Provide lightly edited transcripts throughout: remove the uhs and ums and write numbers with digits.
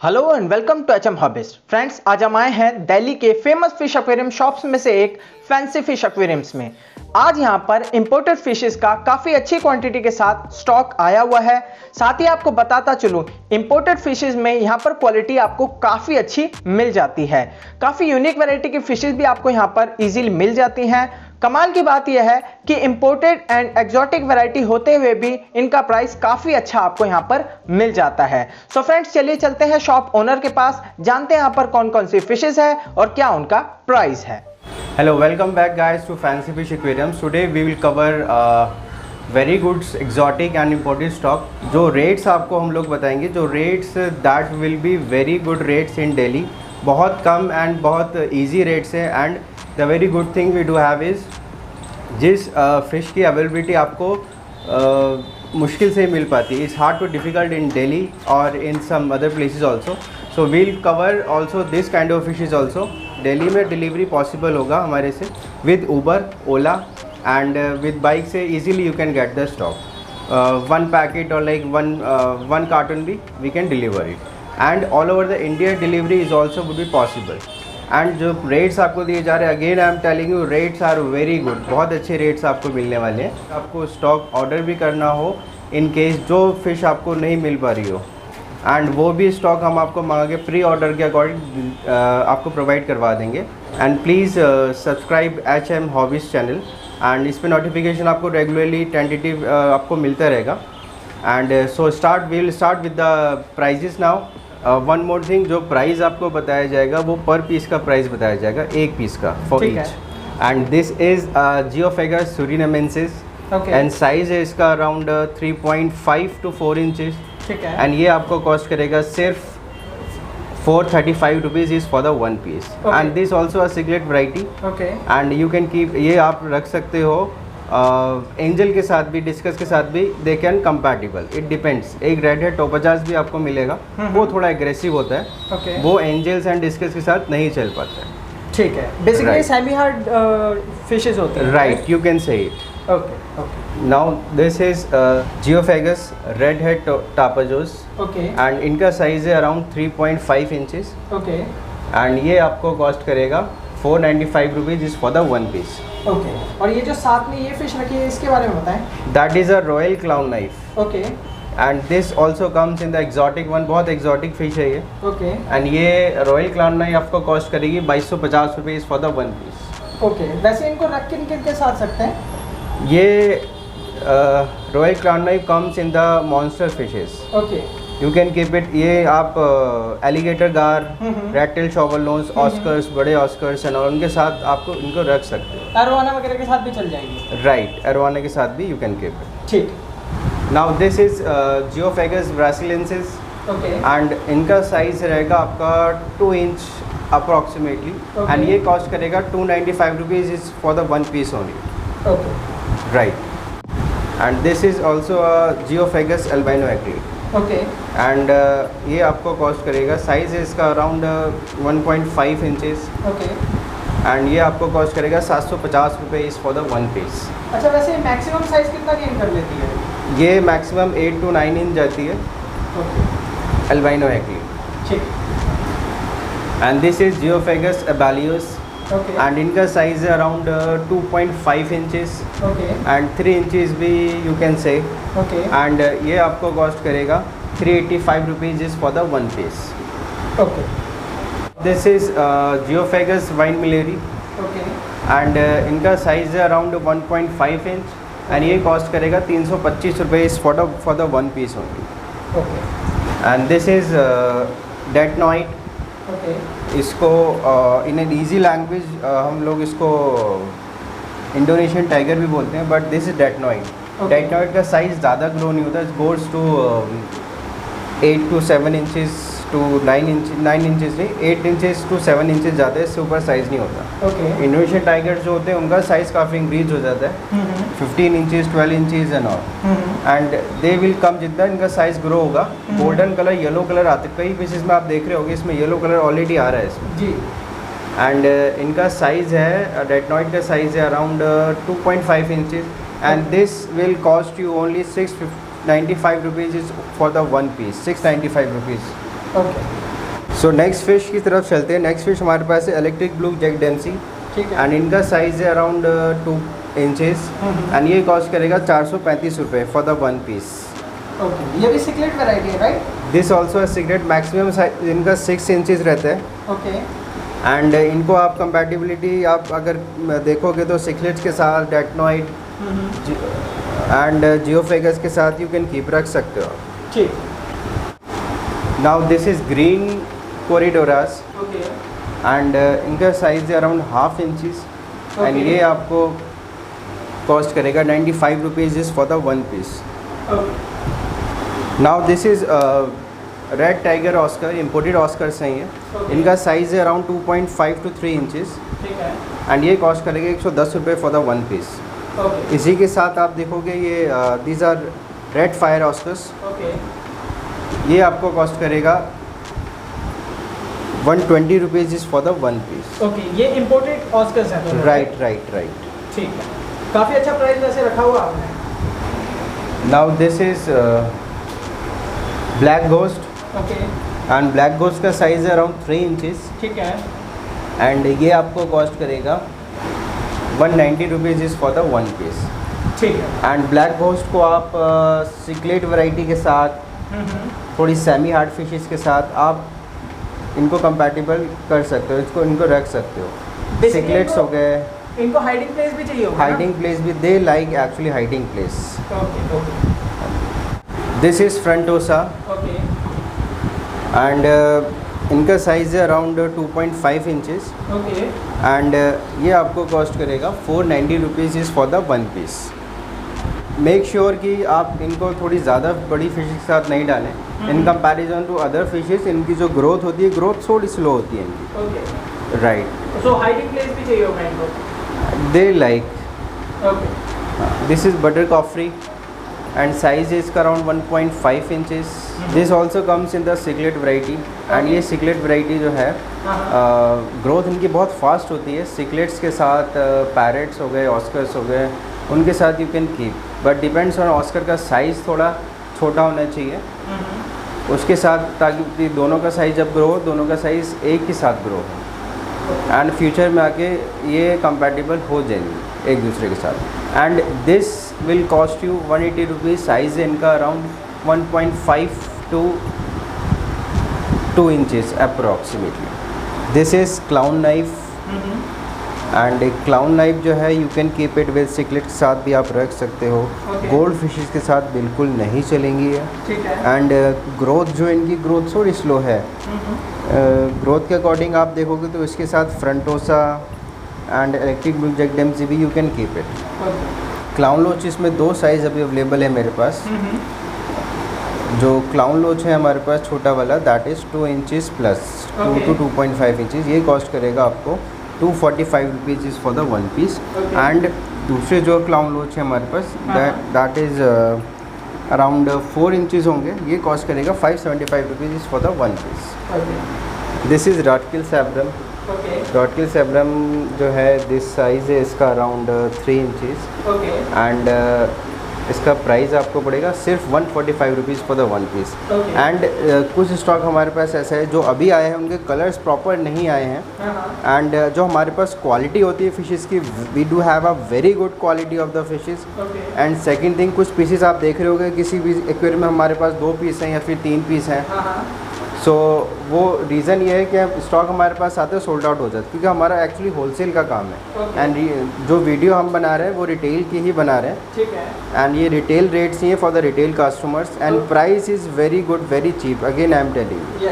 Hello and welcome to HM hobbyist. Friends, आज हम आए हैं दिल्ली के फेमस फिश एक्वेरियम शॉप्स में से एक फैंसी फिश एक्वेरियम्स में। आज यहां पर इंपोर्टेड फिशेस का काफी अच्छी क्वांटिटी के साथ स्टॉक आया हुआ है। साथ ही आपको बताता चलूं, इंपोर्टेड फिशेस में यहां पर क्वालिटी आपको काफी अच्छी मिल जाती है। काफी यूनिक वैरायटी की फिशेस भी आपको यहां पर इजीली मिल जाती हैं। कमाल की बात यह है कि इंपोर्टेड एंड एक्सोटिक वैरायटी होते हुए भी इनका प्राइस काफी अच्छा आपको यहां पर मिल जाता है। सो फ्रेंड्स, चलिए चलते हैं शॉप ओनर के पास, जानते हैं यहां पर कौन कौन सी फिशेस है और क्या उनका प्राइस है। Hello, welcome back guys to Fancy Fish Aquariums. Today we will cover very good exotic and imported stock. जो rates आपको हम लोग बताएंगे, जो rates that will be very good rates in Delhi, बहुत कम and बहुत easy rates है। and the very good thing we do have is जिस fish की availability आपको मुश्किल से मिल पाती है, it's hard to difficult in Delhi or in some other places also. So we'll cover also this kind of fishes also. Delhi में delivery possible होगा हमारे से with Uber, Ola and with bike से easily you can get the stock. One packet और like one carton भी we can deliver it and all over the India delivery is also would be possible. And जो rates आपको दिए जा रहे हैं, again I am telling you, rates are very good, बहुत अच्छे रेट्स आपको मिलने वाले हैं। आपको स्टॉक ऑर्डर भी करना हो इन केस जो फिश आपको नहीं मिल पा रही हो, एंड वो भी स्टॉक हम आपको मंगा के प्री ऑर्डर के अकॉर्डिंग आपको प्रोवाइड करवा देंगे। And please subscribe HM hobbies channel, and इस पर नोटिफिकेशन आपको रेगुलरली टेंटेटिव आपको मिलता रहेगा। And so will start with the prices now. One more thing, जो प्राइस आपको बताया जाएगा वो पर पीस का प्राइस बताया जाएगा, एक पीस का for each. And this is Geophagus surinamensis and size है इसका अराउंड 3.5 to 4 इंचज़। एंड ये आपको कॉस्ट करेगा सिर्फ 435 rupees is for the one piece. And this also a cigarette variety and you can keep, ये आप रख सकते हो एंजल के साथ भी, डिस्कस के साथ भी, they can compatible, it depends. एक रेड हेड टोपाजाज भी आपको मिलेगा, वो थोड़ा एग्रेसिव होता है, वो एंजल्स एंड डिस्कस के साथ नहीं चल पाता है। ठीक है, बेसिकली सेमी हार्ड फिशेस होते हैं, right, you can say it. Now this is Geophagus red head tapajos, and इनका साइज़ है अराउंड 3.5 इंचज़। एंड ये आपको कॉस्ट करेगा 495 rupees is for the one piece. और ये जो साथ में ये फिश रखी है, इसके बारे में बताएं। That is a royal clown knife. And this also comes in the exotic one, बहुत एक्जॉटिक फिश है ये। एंड ये रॉयल क्लाउन नाइफ आपको कॉस्ट करेगी 2250 rupees for the one piece. वैसे इनको रख के किनके साथ सकते हैं? ये royal clown knife comes in the monster fishes. You can keep it, ये आप alligator gar, red tail shovel nose, oscars, बड़े ऑस्कर्स एंड उनके साथ आपको इनको रख सकते हो। एरोवाना वगैरह के साथ भी चल जाएंगे? राइट, एरोवाना के साथ भी यू कैन कीप इट। ठीक। Now this is Geophagus brasiliensis and इनका साइज रहेगा आपका 2 इंच अप्रॉक्सीमेटली। एंड ये कॉस्ट करेगा 295 rupees is for the one piece only. Right. And this is also Geophagus albino acrid. And ये आपको cost करेगा, size है इसका अराउंड 1.5 इंचज़। एंड ये आपको कॉस्ट करेगा 750 रुपये is for the one piece. अच्छा, वैसे मैक्सिमम साइज़ कितना गेन कर लेती है? ये मैक्सिमम 8 to 9 इंच जाती है, एल्बाइनो एक्रीड। ठीक। And this is Geophagus abalios. And इनका साइज़ है अराउंड 2.5 इंचज़ एंड 3 इंचज़ भी यू कैन से। एंड ये आपको कॉस्ट करेगा 385 rupees is for the one piece. This is Geophagus winemilleri. And इनका साइज़ है around 1.5 inch and ये cost करेगा 325 rupees for the one piece only. And this is datnoid. इसको in an easy language हम लोग इसको Indonesian tiger भी बोलते हैं, but this is datnoid. Datnoid का साइज़ ज़्यादा ग्रो नहीं होता, it goes to 8 to 7 inches to 9 inches नहीं, 8 इंचज़ टू 7 इंचज़ जाते हैं, इससे ऊपर साइज़ नहीं होता। इंडोनेशियन टाइगर जो होते हैं उनका साइज़ काफ़ी इंक्रीज हो जाता है, 15 inches 12 inches and all. And they will come, जितना इनका साइज़ ग्रो होगा, गोल्डन कलर, येलो कलर आते, कई पीसेस में आप देख रहे होगे इसमें येलो कलर ऑलरेडी आ रहा है इसमें जी। एंड इनका साइज़ है, डेटनॉइड का साइज़ है around 2.5 inches and this will cost you only 695 rupees is for the one piece, 695 rupees. So next fish की तरफ चलते हैं। नेक्स्ट फिश हमारे पास है इलेक्ट्रिक ब्लू जैक डेम्सी, ठीक है। एंड इनका साइज़ है अराउंड 2 इंचेस, एंड ये कॉस्ट करेगा 435 रुपये फॉर द 1 पीस। ओके, ये भी सिकलेट वैरायटी है राइट? दिस ऑल्सो है सिगरेट। मैक्सिमम साइज इनका 6 इंचेस रहता है, ओके। एंड इनको आप कंपैटिबिलिटी आप अगर देखोगे तो सिकलेट्स के साथ, डेटनॉइड एंड जियोफेगस के साथ यू कैन कीप रख सकते हो। ठीक। Now this is green corydoras, okay. And इनका साइज़ है अराउंड 1/2 इंचेस, एंड ये आपको कॉस्ट करेगा 95 rupees is for the 1 piece. Now this is red tiger oscar, imported oscars हैं ये। इनका साइज़ है अराउंड 2.5 to 3 इंचेस, ठीक है। एंड ये कॉस्ट करेगा 110 रुपये फॉर द 1 पीस। ओके। इसी के साथ आप देखोगे ये these are red fire oscars, okay. ये आपको कॉस्ट करेगा 120 rupees is for the 1 piece. Okay, ये इम्पोर्टेड ऑस्कर्स हैं दोनों, राइट राइट राइट। ठीक है। काफ़ी अच्छा प्राइस वैसे रखा हुआ आपने। Now this is black ghost, okay. And black ghost का साइज़ है अराउंड 3 इंचेस, ठीक है। एंड ये आपको कॉस्ट करेगा 190 rupees is for the 1 piece. ठीक है। एंड ब्लैक घोस्ट को आप सिकलेट वैरायटी के साथ, थोड़ी सेमी हार्ड फिशेस के साथ आप इनको कंपैटिबल कर सकते हो, इनको रख सकते हो। सिकलेट्स हो गए, इनको हाइडिंग प्लेस भी चाहिए होगा ना? हाइडिंग प्लेस भी, they like actually hiding place. Okay, okay, this is frontosa, okay. And इनका साइज़ है अराउंड 2.5 इंचेस, ओके। एंड ये आपको कॉस्ट करेगा 490 rupees is for the 1 piece. Make sure कि आप इनको थोड़ी ज़्यादा बड़ी फिश के साथ नहीं डालें। In comparison to other fishes इनकी जो ग्रोथ होती है, ग्रोथ थोड़ी स्लो होती है इनकी। Okay. Right. So hiding place भी चाहिए होगा इनको? They like. Okay. This is buttikoferi, and size इसका around 1.5 inches. This also comes in the cichlid variety, and ये सिकलेट वैरायटी जो है ग्रोथ इनकी बहुत फास्ट होती है। सिकलेट्स के साथ पैरेट्स हो गए, ऑस्कर्स हो गए, उनके साथ you can keep, but depends on Oscar का साइज़ थोड़ा छोटा होना चाहिए उसके साथ, ताकि दोनों का साइज़ जब ग्रो हो, दोनों का साइज़ एक ही साथ ग्रो हो, एंड फ्यूचर में आके ये कंपैटिबल हो जाएंगे एक दूसरे के साथ। And this will cost you 180 rupees. Size है इनका around 1.5 to 2 inches approximately. This is clown knife, and एक क्लाउन नाइफ जो है you can keep it with cichlid के साथ भी आप रख सकते हो। गोल्ड फिशेस के साथ बिल्कुल नहीं चलेंगी ये। ठीक है। एंड ग्रोथ जो इनकी ग्रोथ थोड़ी स्लो है। ग्रोथ के अकॉर्डिंग आप देखोगे तो इसके साथ frontosa and electric blue Jack Dempsey भी you can keep it. Clown loach इसमें 2 साइज़ अभी अवेलेबल है मेरे पास। जो क्लाउन लोच है हमारे पास छोटा वाला, that is 2 inches plus, 2 to 2.5 inches. ये कॉस्ट करेगा आपको 245 rupees is for the 1 piece. एंड दूसरे जो क्लाउन लोच है हमारे पास, दैट इज़ अराउंड 4 इंचेस होंगे। ये कॉस्ट करेगा 575 rupees is for the 1 piece. This is Rotkeil severum. Rotkeil severum जो है दिस साइज़ है इसका अराउंड 3 इंचेस, एंड इसका प्राइस आपको पड़ेगा सिर्फ 145 rupees for the 1 piece. And कुछ स्टॉक हमारे पास ऐसा है जो अभी आए हैं, उनके कलर्स प्रॉपर नहीं आए हैं, एंड जो हमारे पास क्वालिटी होती है फिशेस की, we do have a very good quality of the fishes. And second thing, कुछ पीसेस आप देख रहे होंगे किसी भी एक्वेरियम में हमारे पास 2 पीस हैं या फिर 3 पीस हैं। सो वो रीज़न ये है कि स्टॉक हमारे पास आते हैं सोल्ड आउट हो जाता है, क्योंकि हमारा एक्चुअली होलसेल का काम है। एंड जो वीडियो हम बना रहे हैं वो रिटेल की ही बना रहे हैं, ठीक है। एंड ये रिटेल रेट्स ही हैं for the retail customers, and price is very good, very cheap, again I am telling you.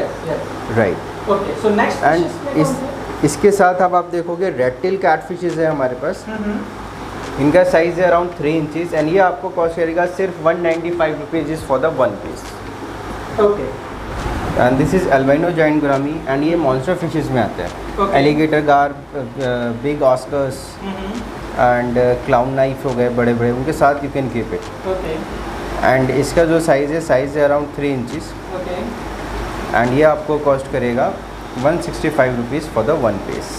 Right. Okay, so next and इसके साथ अब आप देखोगे रेड टेल कैट फिशेज़ है हमारे पास। इनका साइज़ है अराउंड 3 इंचेस, एंड ये आपको कॉस्ट करेगा सिर्फ 195 rupees is for the 1 piece. Okay. And this is albino giant gourami, and ये मॉन्स्टर फिशेस में आते हैं। Alligator gar, big oscars and clown knife हो गए बड़े बड़े, उनके साथ you can keep it. And इसका जो साइज़ है अराउंड 3 इंचेस, एंड ये आपको कॉस्ट करेगा 165 rupees for the 1 piece.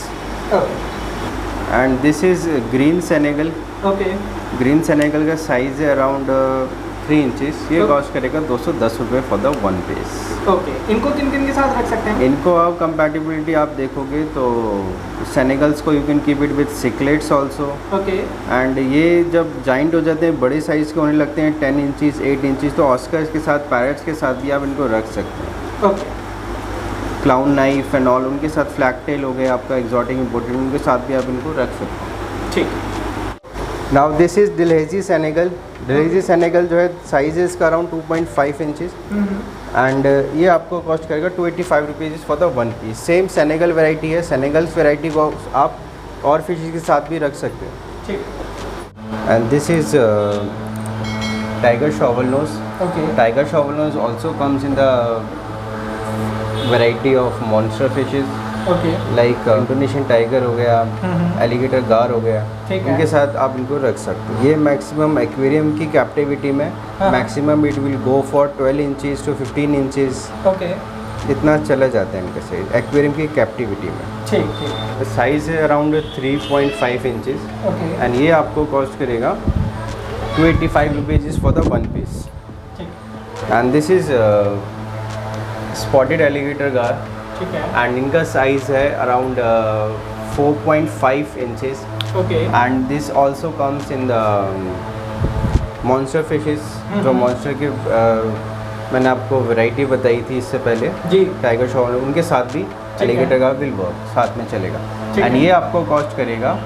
And this is green Senegal. Green Senegal का साइज़ है अराउंड 3 इंचेस, ये तो- कॉस्ट करेगा 210 रुपये फॉर द 1 पीस। ओके, इनको किन किन के साथ रख सकते हैं? इनको आप कंपैटिबिलिटी आप देखोगे तो सेनेगल्स को you can keep it with cichlids also. Okay, and ये जब जॉइंट हो जाते हैं, बड़े साइज़ के होने लगते हैं 10 इंचज़ 8 इंचज़, तो ऑस्कर्स के साथ, पैरट्स के साथ भी आप इनको रख सकते हैं। Okay, clown knife and all, उनके साथ फ्लैग टेल हो गए आपका एक्जॉटिक इम्पोर्टेड, उनके साथ भी आप इनको रख सकते हैं। ठीक। Now this is delhezi senegal. Delhezi senegal जो है साइज है इसका अराउंड 2.5 इंचज़ एंड ये आपको कॉस्ट करेगा 285 rupees for the 1 piece. Same Senegal variety है, सेनेगल्स वैरायटी को आप और फिशेज के साथ भी रख सकते हैं। ठीक। And this is tiger shovel nose. Okay, tiger shovel nose also comes in the variety of monster fishes okay, like Indonesian tiger हो गया, एलिगेटर गार हो गया, ठीक है। इनके साथ आप इनको रख सकते हो। ये मैक्सिमम एक्वेरियम की कैप्टिविटी में maximum it will go for 12 inches to 15 inches, okay, इतना चला जाता है इनका साइज एक्वेरियम की कैप्टिविटी में। ठीक ठीक। साइज़ है अराउंड 3.5 इंचज़ ओके, एंड ये आपको कॉस्ट करेगा 285 रुपीज़ फॉर द 1 पीस। ठीक and this is spotted alligator गार ठीक है। एंड इनका साइज़ है around 4.5 inches okay, and this also comes in the monster fishes. जो मॉन्स्टर के मैंने आपको वैरायटी बताई थी इससे पहले, जी, टाइगर शॉवल, उनके साथ भी एलिगेटर का विल वर्क साथ में चलेगा। एंड ये आपको कॉस्ट करेगा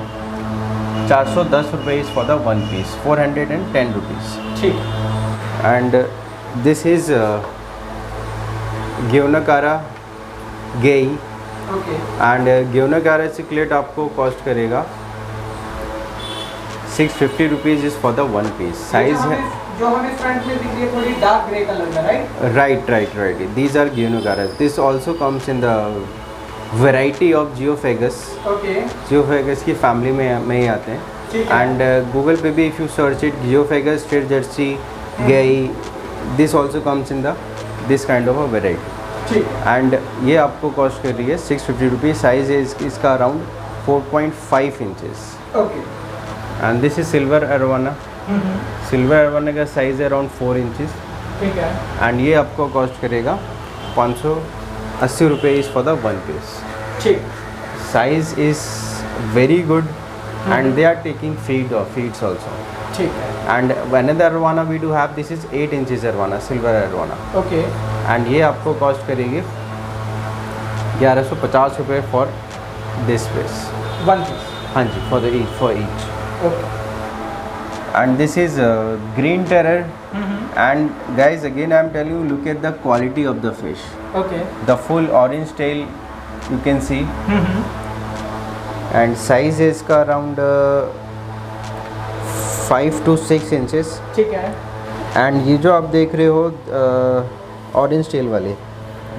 410 rupees for the 1 piece, 410 rupees. ठीक। एंड दिस इज़ गियोनाकारा गेई ओके, एंड गियोनाकारा चिकलेट आपको कॉस्ट करेगा 650 rupees is for the 1 piece. Size है जो हमें फ्रंट में दिख रही है थोड़ी डार्क ग्रे कलर में, राइट? राइट दीज आर गियोनाकारा। This also comes in the variety of Geophagus. Okay, Geophagus की फैमिली में ही आते हैं। ठीक है। एंड गूगल पे भी if you search it Geophagus स्ट्रेट जर्सी गेई, this also comes in the this kind of a variety. ठीक। एंड ये आपको कॉस्ट कर रही है 650 रुपीज़। साइज़ है इसका around 4.5 inches okay, and this is silver arowana. Silver arowana का साइज़ है अराउंड 4 इंचज़ ठीक है। एंड ये आपको कॉस्ट करेगा 580 रुपीज़ फॉर द 1 पीस। ठीक। Size is very good and they are taking feeds also. ठीक है। And another arowana we do have, this is 8 inches arowana, silver arowana, okay, and ये आपको कॉस्ट करेगी 1150 रुपये फॉर दिस पीस। 1 पीस। हाँ जी, for each. Okay, and this is green terror and guys again I am telling you, look at the quality of the fish, okay, the full orange tail you can see and size है इसका around 5 to 6 inches. ठीक है। And ये जो आप देख रहे हो ऑरेंज टेल वाले,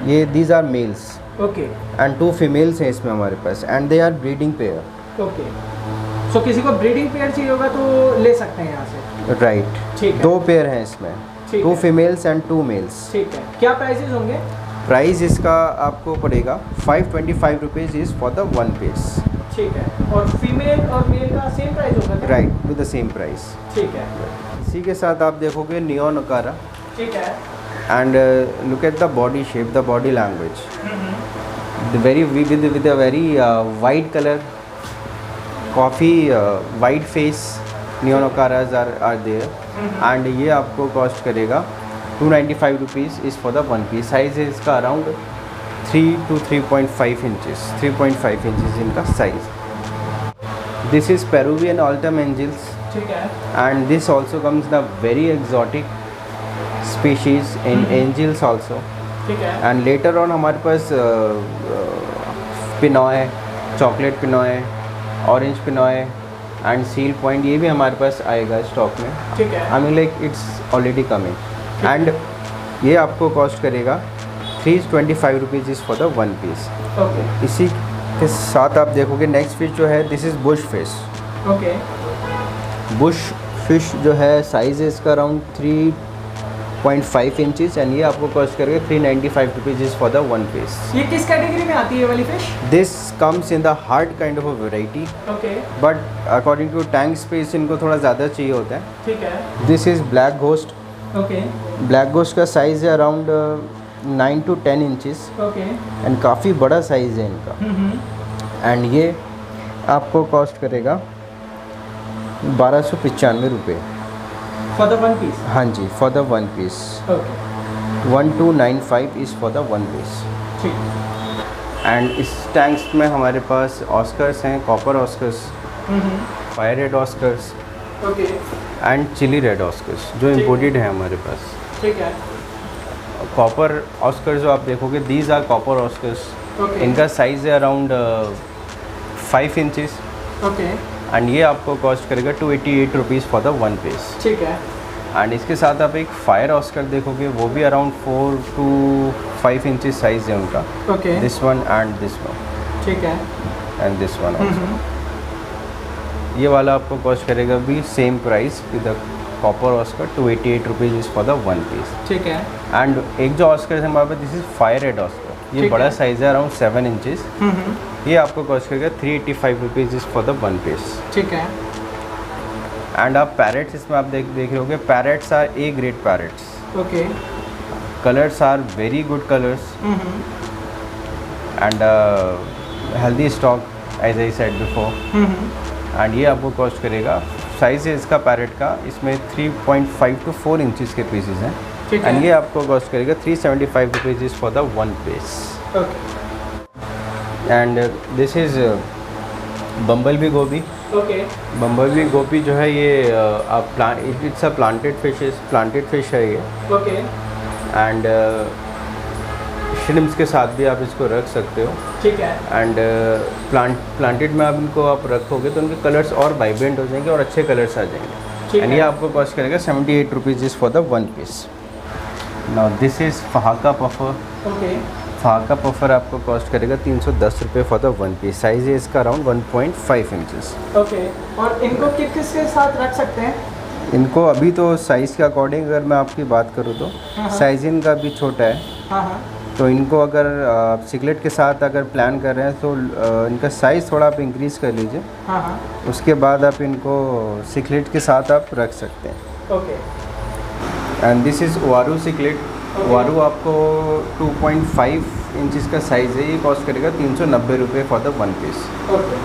ये these are males okay, and 2 females हैं इसमें हमारे पास and they are breeding pair. Okay, so किसी को ब्रीडिंग पेयर चाहिए होगा तो ले सकते हैं यहाँ से? राइट, ठीक है। 2 पेयर हैं इसमें, ठीक 2 है। Females and 2 males. ठीक है। क्या प्राइसेस होंगे? प्राइस इसका आपको पड़ेगा 525 rupees is for the 1 piece. ठीक है। और फीमेल और मेल का सेम प्राइस होगा क्या? Right, with the same price. ठीक है। इसी के साथ आप देखोगे नियॉन ओकारा ठीक है। And look at the body shape, the body language, the very with a very white color, coffee white face neon ocaras are there and ये आपको कॉस्ट करेगा 295 rupees is for the 1 piece. Size है इसका around 3 to 3.5 inches, 3.5 inches इनका size. This is Peruvian altum angels ठीक है। and this also comes the very exotic species in angels also। ठीक है। एंड लेटर ऑन हमारे पास pinoy, chocolate pinoy, orange pinoy and seal point, ये भी हमारे पास आएगा स्टॉक में। ठीक है। I mean like it's already coming and ये आपको कॉस्ट करेगा 325 rupees is for the 1 piece. Okay, इसी के साथ आप देखोगे नेक्स्ट फिश जो है, this is bush fish. Okay, bush fish जो है साइज़ है इसका अराउंड 3.5 इंचज़ एंड ये आपको कॉस्ट करेगा 395 rupees is for the 1 piece. ये किस कैटेगरी में आती है ये वाली fish? This comes in the hard kind of a variety okay, but according to tank space इनको थोड़ा ज़्यादा चाहिए होता है। ठीक है। This is black ghost okay. Black ghost का साइज़ है around 9 to 10 inches okay. And काफ़ी बड़ा साइज़ है इनका। एंड ये आपको कॉस्ट करेगा 1295 रुपये फॉर द वन पीस। हाँ जी, for the one piece. Okay. 1295 is for the one piece. ठीक। एंड इस टैंक्स में हमारे पास ऑस्कर्स हैं, copper oscars, fire red oscars okay. And chilli red oscars जो इम्पोर्टेड है हमारे पास। ठीक है। कॉपर ऑस्कर्स जो आप देखोगे, these are copper oscars. Okay. इनका साइज़ है अराउंड 5 इंचेस ओके। एंड ये आपको कॉस्ट करेगा 288 rupees for the one piece. ठीक है। एंड इसके साथ आप एक फायर ऑस्कर देखोगे, वो भी अराउंड 4 to 5 इंचेस साइज़ है उनका। Okay. This one and this one ठीक है। And this one also. ये वाला आपको कॉस्ट करेगा भी same price with the copper oscar, 288 rupees is for the one piece. ठीक है। एंड एक जो ऑस्कर है हमारे पास, this is fire red oscar. ये ठीक बड़ा है। साइज़ है अराउंड 7 इंचेस। ये आपको कॉस्ट करेगा 385 rupees is for the one piece. ठीक है। एंड आप पैरेट्स इसमें आप देख रहे होगे, parrots are A grade parrots. Okay. Colours are very good colours and healthy stock as I said before. And ये आपको कॉस्ट करेगा, साइज़ है इसका पैरेट का, इसमें 3.5 to 4 इंचज़ के पीसेस हैं। ठीक है। एंड ये आपको कॉस्ट करेगा 375 rupees is for the one piece. Okay. And this is bumble bee goby. Okay. Bumble bee goby जो है ये आप इट्स अ प्लांटेड फिश है ये। ओके। एंड श्रिम्प्स के साथ भी आप इसको रख सकते हो। ठीक है। एंड प्लांटेड में आप इनको आप रखोगे तो उनके कलर्स और वाइब्रेंट हो जाएंगे और अच्छे कलर्स आ जाएंगे। ठीक एंड है। ये आपको कॉस्ट करेगा 78 rupees is for the one piece. Now this is fahaka puffer. Okay. Fahaka puffer आपको कॉस्ट करेगा 310 रुपये for the one piece. Size है इसका अराउंड 1.5 इंचज़। ओके। और इनको किस के साथ रख सकते हैं? इनको अभी तो साइज़ के अकॉर्डिंग अगर मैं आपकी बात करूँ तो साइज़ इनका भी छोटा है। हाँ हाँ। तो इनको अगर आप सिकलेट के साथ अगर प्लान कर रहे हैं तो इनका साइज़ थोड़ा आप इंक्रीज़ कर लीजिए। हाँ हाँ। उसके बाद आप इनको सिकलेट के साथ आप रख सकते हैं। ओके। एंड दिस इज़ वारू सिकलेट। वारू आपको 2.5 इंचज़ का साइज़ है, ये कॉस्ट करेगा 390 रुपये for the one piece. Okay.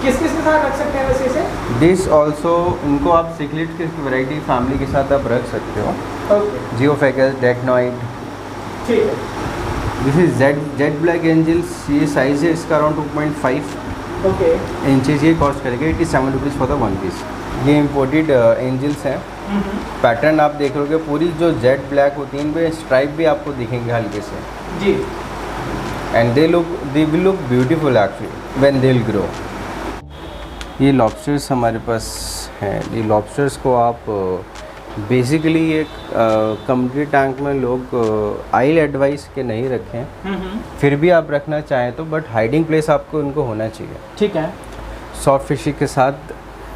किस के साथ रख सकते हैं वैसे इसे? दिस ऑल्सो इनको आप सिकलेट की वैरायटी फैमिली के साथ आप रख सकते हो। ओके। Geophagus, datnoid. ठीक है। This is jet black angels. ये साइज़ है इसका अराउंड 2.5 ओके। इंचज़। ये कॉस्ट करेगा 87 rupees for the one piece. ये इम्पोर्टेड एंजल्स हैं। पैटर्न आप देख लोगे, पूरी जो जेड ब्लैक होती है इन पे स्ट्राइप भी आपको दिखेंगे हल्के से। जी। And they will look beautiful actually when they will grow. ये लॉबस्टर्स हमारे पास हैं। ये लॉबस्टर्स को आप बेसिकली एक कम्युनिटी टैंक में लोग आइल एडवाइस के नहीं रखें, फिर भी आप रखना चाहें तो, बट हाइडिंग प्लेस आपको इनको होना चाहिए। ठीक है। सॉफ्ट फिशी के साथ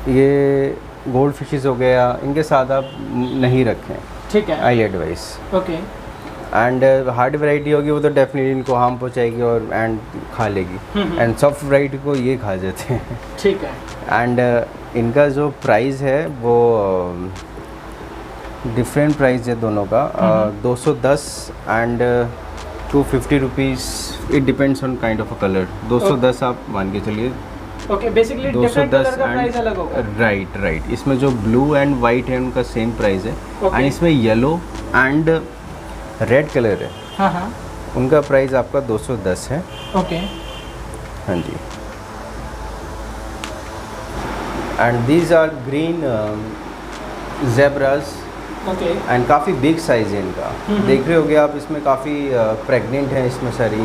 ये गोल्ड फिशेस हो गया, इनके साथ आप नहीं रखें। ठीक है। I'll advise. Okay. And hard variety होगी वो तो डेफिनेटली इनको हार्म पहुँचाएगी और एंड खा लेगी। एंड सॉफ्ट वैरायटी को ये खा जाते हैं। ठीक है। एंड इनका जो प्राइस है वो डिफरेंट प्राइस है दोनों का। 210 and 250 rupees, it depends on kind of a colour. 210 आप मान के चलिए। ओके। बेसिकली डिफरेंट कलर का प्राइस अलग होगा। राइट। इसमें जो ब्लू एंड वाइट है उनका सेम प्राइस है। Okay. एंड इसमें येलो एंड रेड कलर है, हाँ हाँ। उनका प्राइस आपका 210 है। ओके। हाँ जी। And these are green zebras. Okay. And काफ़ी बिग साइज़ है इनका। देख रहे होगे आप, इसमें काफ़ी प्रेग्नेंट है इसमें सारी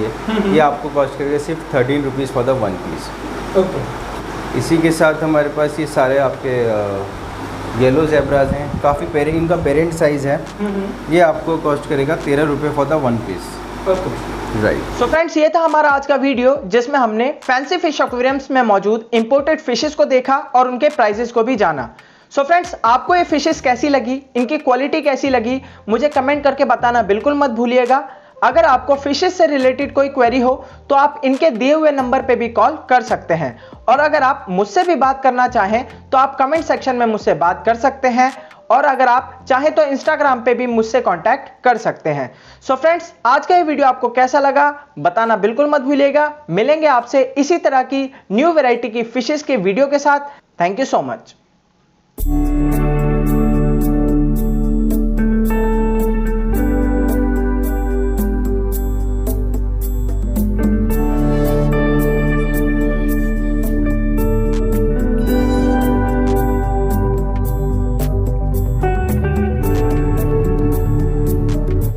ये आपको कॉस्ट करेगा सिर्फ 13 rupees for the one piece. Okay. इसी के साथ हमारे पास ये सारे आपके येलो जेब्राज हैं। काफ़ी इनका पेरेंट साइज़ है। ये आपको कॉस्ट करेगा 13 रुपये for the one piece. Okay. Right. So friends, ये था हमारा आज का वीडियो जिसमें हमने फैंसी फिश एक्वेरियम्स में मौजूद इंपोर्टेड फिशेस को देखा और उनके प्राइसेस को भी जाना। सो फ्रेंड्स, आपको ये फिशेस कैसी लगी, इनकी क्वालिटी कैसी लगी, मुझे कमेंट करके बताना बिल्कुल मत भूलिएगा। अगर आपको फिशेस से रिलेटेड कोई क्वेरी हो तो आप इनके दिए हुए नंबर पे भी कॉल कर सकते हैं, और अगर आप मुझसे भी बात करना चाहें तो आप कमेंट सेक्शन में मुझसे बात कर सकते हैं। और अगर आप चाहें तो इंस्टाग्राम पे भी मुझसे कांटेक्ट कर सकते हैं। सो फ्रेंड्स, आज का ये वीडियो आपको कैसा लगा बताना बिल्कुल मत भूलिएगा। मिलेंगे आपसे इसी तरह की न्यू वैरायटी की फिशेस के वीडियो के साथ। Thank you so much.